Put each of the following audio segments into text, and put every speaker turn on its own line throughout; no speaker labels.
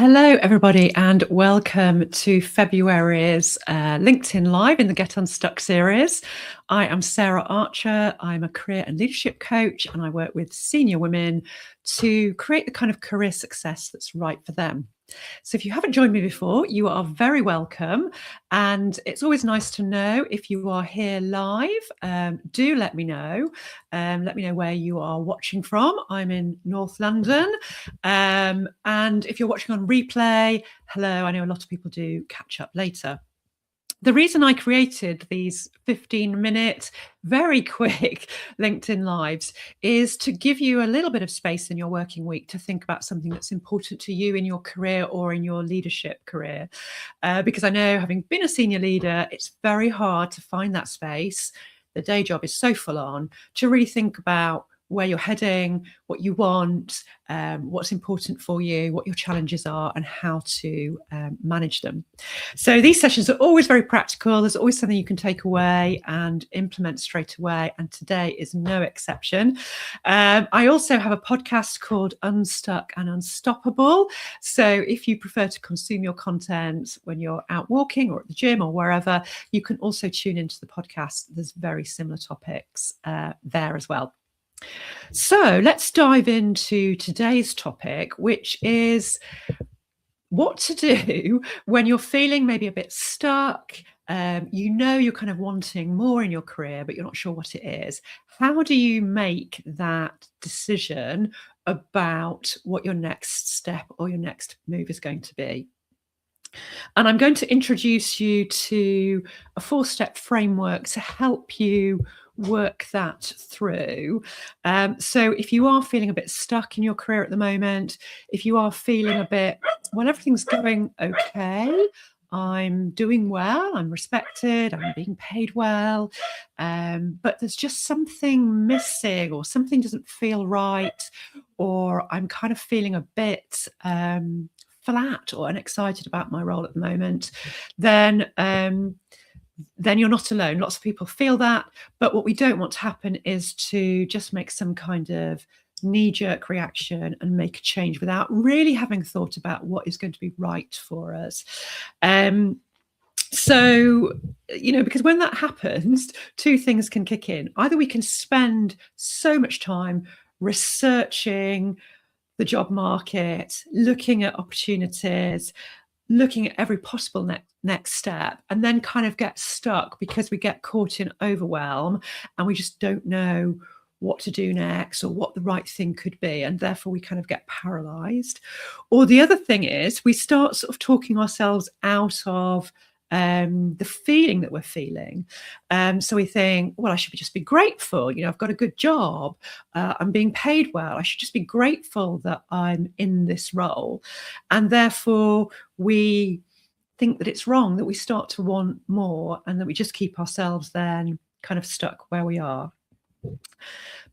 Hello, everybody, and welcome to February's LinkedIn Live in the Get Unstuck series. I am Sarah Archer. I'm a career and leadership coach, and I work with senior women to create the kind of career success that's right for them. So if you haven't joined me before, you are very welcome. And it's always nice to know if you are here live. Do let me know. Let me know where you are watching from. I'm in North London. And if you're watching on replay, hello, I know a lot of people do catch up later. The reason I created these 15-minute, very quick LinkedIn Lives is to give you a little bit of space in your working week to think about something that's important to you in your career or in your leadership career. Because I know, having been a senior leader, it's very hard to find that space. The day job is so full on to really think about where you're heading, what you want, what's important for you, what your challenges are, and how to manage them. So these sessions are always very practical. There's always something you can take away and implement straight away. And today is no exception. I also have a podcast called Unstuck and Unstoppable. So if you prefer to consume your content when you're out walking or at the gym or wherever, you can also tune into the podcast. There's very similar topics there as well. So let's dive into today's topic, which is what to do when you're feeling maybe a bit stuck. You're kind of wanting more in your career, but you're not sure what it is. How do you make that decision about what your next step or your next move is going to be? And I'm going to introduce you to a 4-step framework to help you work that through. So if you are feeling a bit stuck in your career at the moment, if you are feeling a bit, well, everything's going okay, I'm doing well, I'm respected, I'm being paid well, but there's just something missing or something doesn't feel right, or I'm kind of feeling a bit flat or unexcited about my role at the moment, then you're not alone. Lots of people feel that, but what we don't want to happen is to just make some kind of knee-jerk reaction and make a change without really having thought about what is going to be right for us. Because when that happens, two things can kick in. Either we can spend so much time researching the job market, looking at opportunities, looking at every possible next step, and then kind of get stuck because we get caught in overwhelm and we just don't know what to do next or what the right thing could be, and therefore we kind of get paralyzed. Or the other thing is we start sort of talking ourselves out of the feeling that we're feeling. So we think, well, I should just be grateful. I've got a good job. I'm being paid well. I should just be grateful that I'm in this role. And therefore we think that it's wrong, that we start to want more, and that we just keep ourselves then kind of stuck where we are.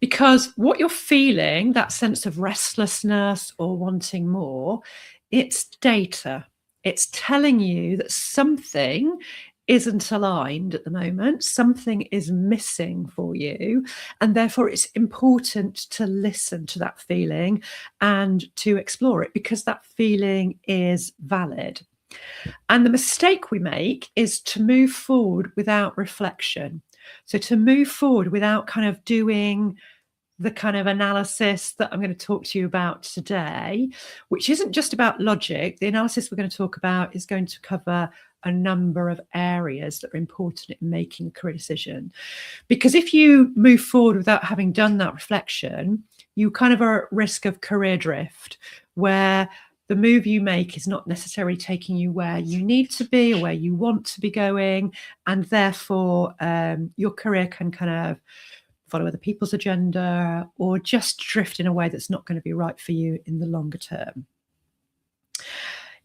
Because what you're feeling, that sense of restlessness or wanting more, it's data. It's telling you that something isn't aligned at the moment, something is missing for you, and therefore it's important to listen to that feeling and to explore it because that feeling is valid. And the mistake we make is to move forward without reflection. So to move forward without kind of doing the kind of analysis that I'm going to talk to you about today, which isn't just about logic. The analysis we're going to talk about is going to cover a number of areas that are important in making a career decision. Because if you move forward without having done that reflection, you kind of are at risk of career drift, where the move you make is not necessarily taking you where you need to be or where you want to be going. And therefore, your career can kind of follow other people's agenda or just drift in a way that's not going to be right for you in the longer term.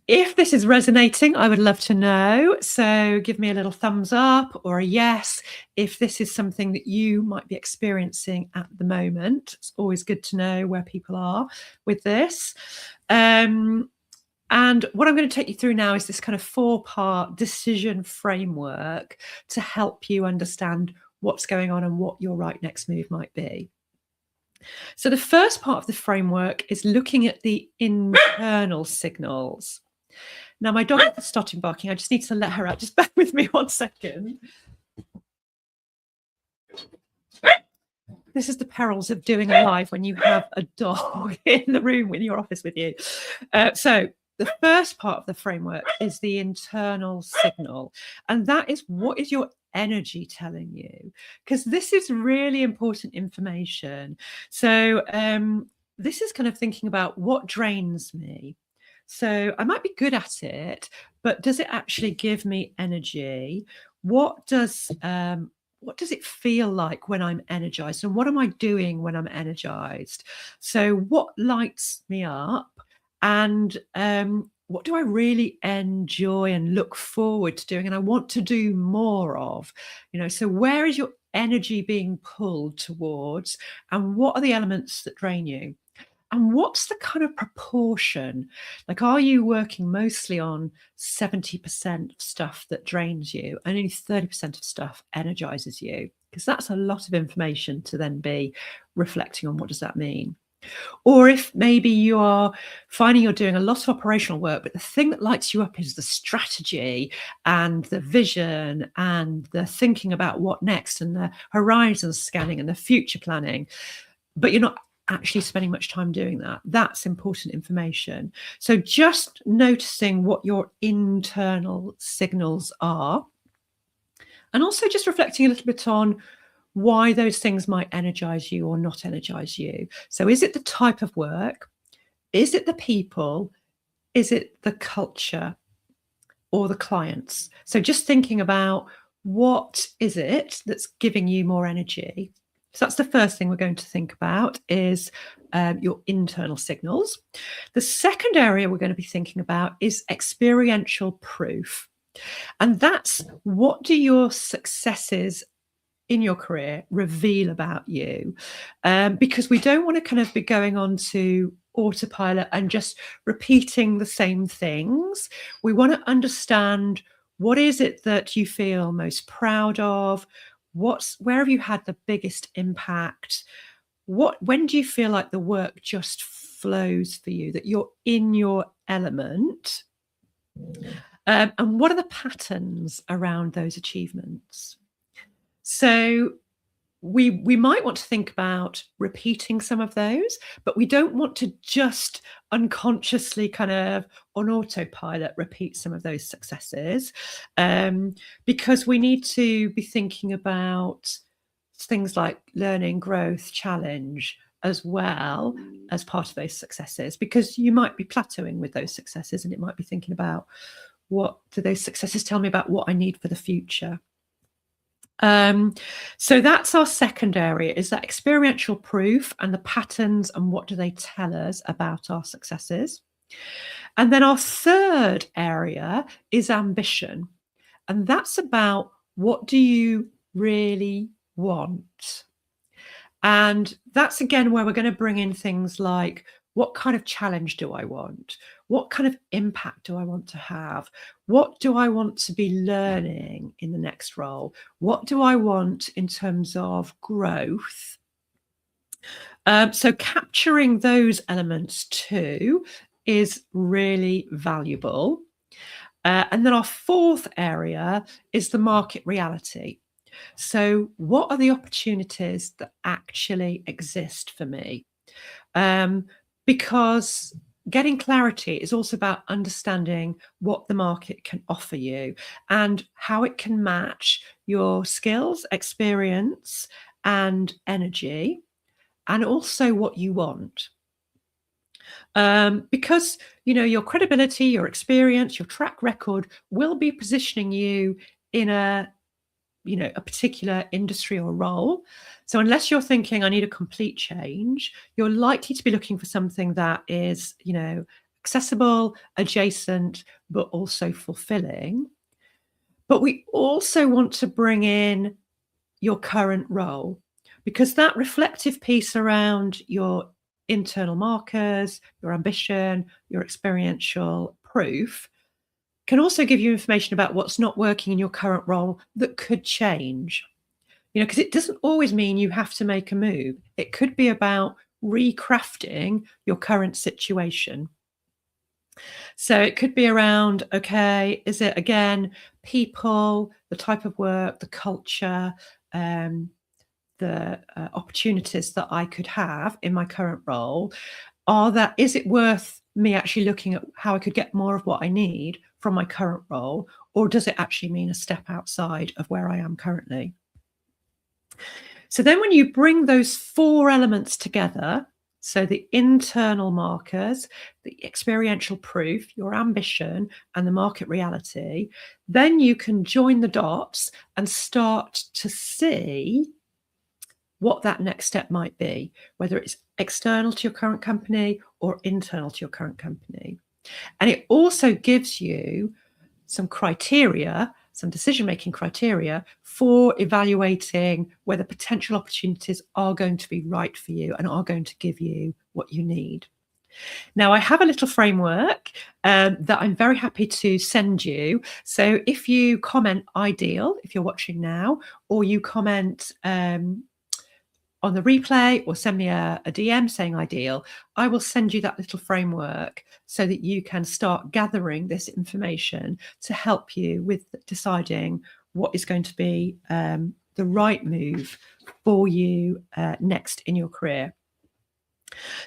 If this is resonating, I would love to know. So give me a little thumbs up or a yes if this is something that you might be experiencing at the moment. It's always good to know where people are with this. And what I'm going to take you through now is this kind of 4-part decision framework to help you understand what's going on and what your right next move might be. So the first part of the framework is looking at the internal signals. Now, my dog is starting barking. I just need to let her out. Just bear with me 1 second. This is the perils of doing a live when you have a dog in the room in your office with you. So the first part of the framework is the internal signal. And that is, what is your energy telling you? Because this is really important information. So this is kind of thinking about what drains me. So I might be good at it, but does it actually give me energy? What does it feel like when I'm energized? And what am I doing when I'm energized? So what lights me up? And what do I really enjoy and look forward to doing? And I want to do more of, so where is your energy being pulled towards? And what are the elements that drain you? And what's the kind of proportion? Like, are you working mostly on 70% of stuff that drains you and only 30% of stuff energizes you? Because that's a lot of information to then be reflecting on. What does that mean? Or if maybe you are finding you're doing a lot of operational work, but the thing that lights you up is the strategy and the vision and the thinking about what next and the horizon scanning and the future planning, but you're not actually spending much time doing that. That's important information. So just noticing what your internal signals are, and also just reflecting a little bit on why those things might energize you or not energize you. So is it the type of work? Is it the people? Is it the culture or the clients? So just thinking about, what is it that's giving you more energy? So that's the first thing we're going to think about, is your internal signals. The second area we're going to be thinking about is experiential proof. And that's, what do your successes in your career reveal about you? Because we don't want to kind of be going on to autopilot and just repeating the same things. We want to understand, what is it that you feel most proud of? Where have you had the biggest impact? When do you feel like the work just flows for you, that you're in your element? And what are the patterns around those achievements? So we might want to think about repeating some of those, but we don't want to just unconsciously kind of on autopilot repeat some of those successes, because we need to be thinking about things like learning, growth, challenge as well as part of those successes, because you might be plateauing with those successes, and it might be thinking about, what do those successes tell me about what I need for the future? So that's our second area, is that experiential proof and the patterns, and what do they tell us about our successes? And then our third area is ambition. And that's about, what do you really want? And that's again where we're going to bring in things like, what kind of challenge do I want? What kind of impact do I want to have? What do I want to be learning in the next role? What do I want in terms of growth? So capturing those elements too is really valuable. And then our fourth area is the market reality. So what are the opportunities that actually exist for me? Because getting clarity is also about understanding what the market can offer you and how it can match your skills, experience, and energy, and also what you want. Because your credibility, your experience, your track record will be positioning you in a particular industry or role. So unless you're thinking, I need a complete change, you're likely to be looking for something that is, accessible, adjacent, but also fulfilling. But we also want to bring in your current role, because that reflective piece around your internal markers, your ambition, your experiential proof can also give you information about what's not working in your current role that could change. because it doesn't always mean you have to make a move. It could be about recrafting your current situation. So it could be around, okay, is it again people, the type of work, the culture, the opportunities that I could have in my current role? Is it worth me actually looking at how I could get more of what I need from my current role, or does it actually mean a step outside of where I am currently? So then when you bring those 4 elements together, so the internal markers, the experiential proof, your ambition, and the market reality, then you can join the dots and start to see what that next step might be, whether it's external to your current company or internal to your current company. And it also gives you some criteria, some decision-making criteria for evaluating whether potential opportunities are going to be right for you and are going to give you what you need. Now, I have a little framework that I'm very happy to send you. So if you comment ideal, if you're watching now, or you comment on the replay or send me a DM saying ideal, I will send you that little framework so that you can start gathering this information to help you with deciding what is going to be the right move for you next in your career.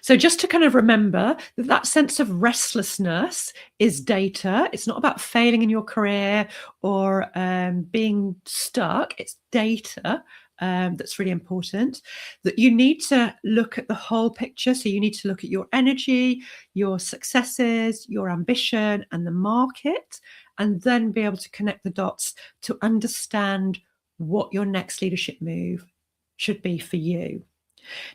So just to kind of remember that sense of restlessness is data. It's not about failing in your career or being stuck. It's data. That's really important, that you need to look at the whole picture. So you need to look at your energy, your successes, your ambition, and the market, and then be able to connect the dots to understand what your next leadership move should be for you.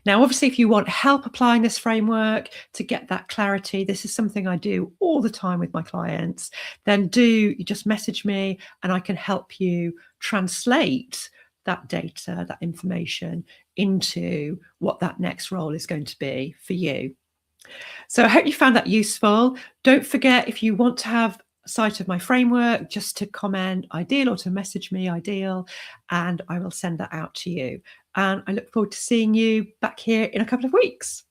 Now, obviously, if you want help applying this framework to get that clarity, this is something I do all the time with my clients, then you just message me and I can help you translate that data, that information into what that next role is going to be for you. So I hope you found that useful. Don't forget, if you want to have sight of my framework, just to comment ideal or to message me ideal, and I will send that out to you. And I look forward to seeing you back here in a couple of weeks.